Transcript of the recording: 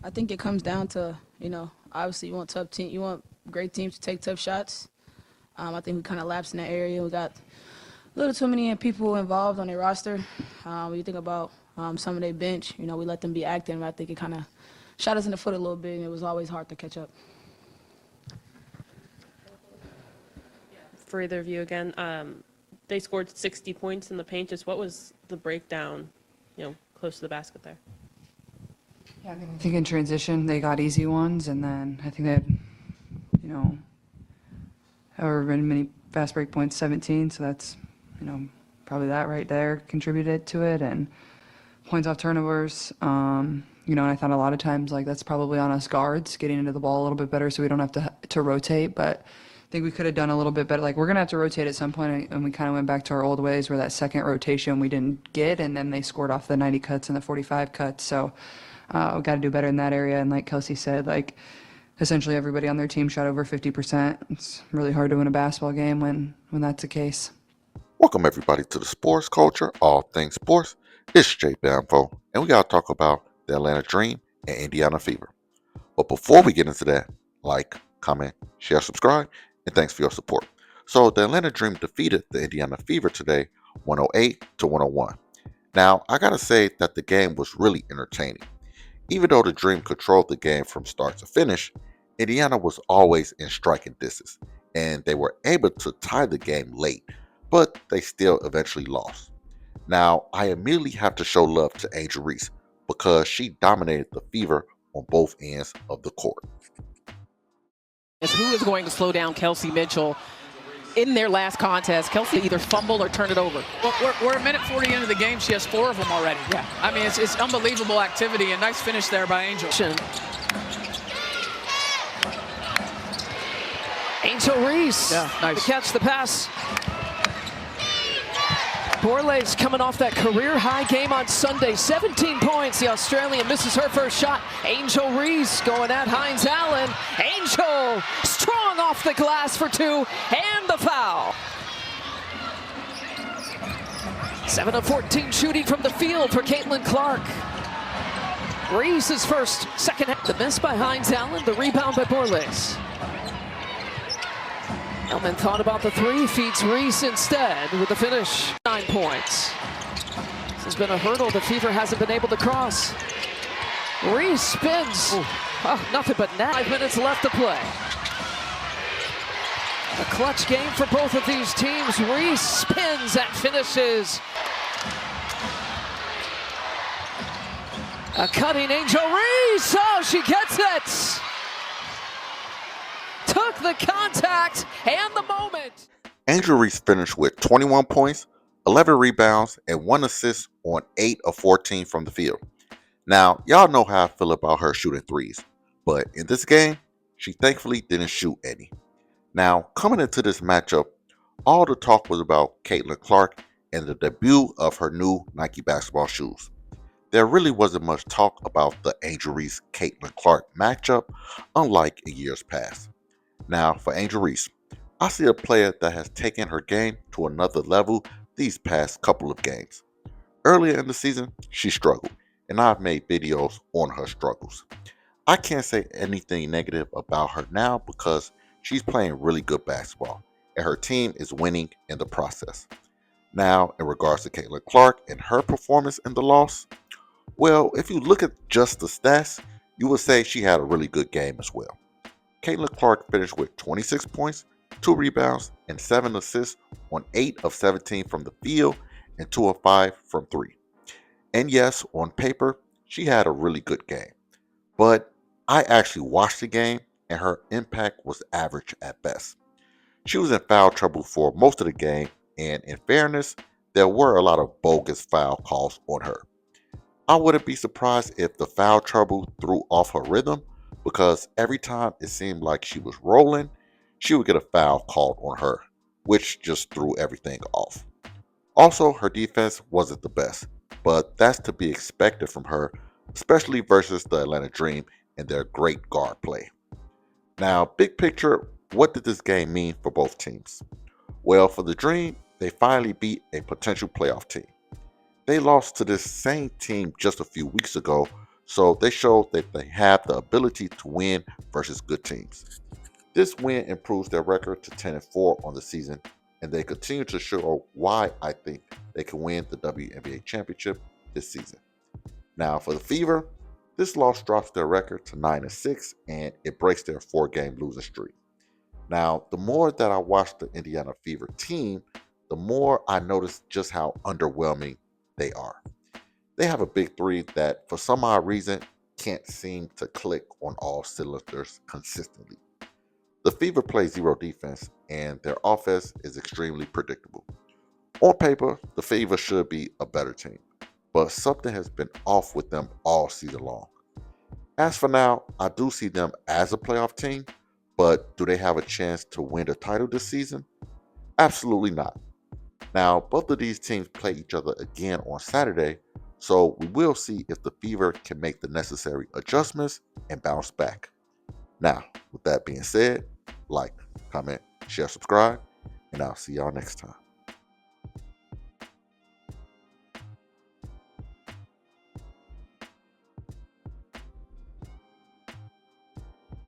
I think it comes down to, obviously you want great teams to take tough shots. I think we kind of lapsed in that area. We got a little too many people involved on their roster. When you think about some of their bench, we let them be active. I think it kind of shot us in the foot a little bit, and it was always hard to catch up. For either of you again, they scored 60 points in the paint. Just what was the breakdown, close to the basket there? Yeah, I think in transition they got easy ones, and then I think they had, however many fast break points, 17. So that's, probably that right there contributed to it, and points off turnovers. And I thought a lot of times that's probably on us guards getting into the ball a little bit better, so we don't have to rotate, but. I think we could have done a little bit better. We're going to have to rotate at some point, and we kind of went back to our old ways where that second rotation we didn't get, and then they scored off the 90 cuts and the 45 cuts. So we've got to do better in that area. And like Kelsey said, essentially everybody on their team shot over 50%. It's really hard to win a basketball game when that's the case. Welcome everybody to the Sports Culture, all things sports. It's Jay Bamfo, and we got to talk about the Atlanta Dream and Indiana Fever. But before we get into that, comment, share, subscribe, and thanks for your support. So the Atlanta Dream defeated the Indiana Fever today, 108-101. Now, I gotta say that the game was really entertaining. Even though the Dream controlled the game from start to finish, Indiana was always in striking distance, and they were able to tie the game late, but they still eventually lost. Now, I immediately have to show love to Angel Reese because she dominated the Fever on both ends of the court. Who is going to slow down Kelsey Mitchell in their last contest? Kelsey either fumble or turn it over. Well, we're a minute 40 into the game. She has 4 of them already. Yeah. I mean, it's unbelievable activity, and nice finish there by Angel. Angel Reese nice. to catch the pass. Borlase coming off that career-high game on Sunday. 17 points. The Australian misses her first shot. Angel Reese going at Hines Allen. Angel strong off the glass for 2, and the foul. 7 of 14 shooting from the field for Caitlin Clark. Reese's second. The miss by Hines Allen. The rebound by Borlase. Elman thought about the 3, feeds Reese instead with the finish. 9 points. This has been a hurdle the Fever hasn't been able to cross. Reese spins. Nothing but net. 5 minutes left to play. A clutch game for both of these teams. Reese spins and finishes. A cutting Angel Reese. Oh, she gets it. Took the contact and the moment. Angel Reese finished with 21 points, 11 rebounds, and 1 assist on 8 of 14 from the field. Now, y'all know how I feel about her shooting threes, but in this game, she thankfully didn't shoot any. Now, coming into this matchup, all the talk was about Caitlin Clark and the debut of her new Nike basketball shoes. There really wasn't much talk about the Angel Reese-Caitlin Clark matchup, unlike in years past. Now, for Angel Reese, I see a player that has taken her game to another level these past couple of games. Earlier in the season, she struggled, and I've made videos on her struggles. I can't say anything negative about her now because she's playing really good basketball, and her team is winning in the process. Now, in regards to Caitlin Clark and her performance in the loss, well, if you look at just the stats, you would say she had a really good game as well. Caitlin Clark finished with 26 points, 2 rebounds, and 7 assists on 8 of 17 from the field and 2 of 5 from 3. And yes, on paper, she had a really good game. But I actually watched the game, and her impact was average at best. She was in foul trouble for most of the game, and in fairness, there were a lot of bogus foul calls on her. I wouldn't be surprised if the foul trouble threw off her rhythm, because every time it seemed like she was rolling, she would get a foul called on her, which just threw everything off. Also, her defense wasn't the best, but that's to be expected from her, especially versus the Atlanta Dream and their great guard play. Now, big picture, what did this game mean for both teams? Well, for the Dream, they finally beat a potential playoff team. They lost to this same team just a few weeks ago, so they showed that they have the ability to win versus good teams. This win improves their record to 10-4 on the season, and they continue to show why I think they can win the WNBA championship this season. Now, for the Fever, this loss drops their record to 9-6, and it breaks their 4-game losing streak. Now, the more that I watch the Indiana Fever team, the more I notice just how underwhelming they are. They have a big three that, for some odd reason, can't seem to click on all cylinders consistently. The Fever play zero defense, and their offense is extremely predictable. On paper, the Fever should be a better team, but something has been off with them all season long. As for now, I do see them as a playoff team, but do they have a chance to win the title this season? Absolutely not. Now, both of these teams play each other again on Saturday, so we will see if the Fever can make the necessary adjustments and bounce back. Now, with that being said, like, comment, share, subscribe, and I'll see y'all next time.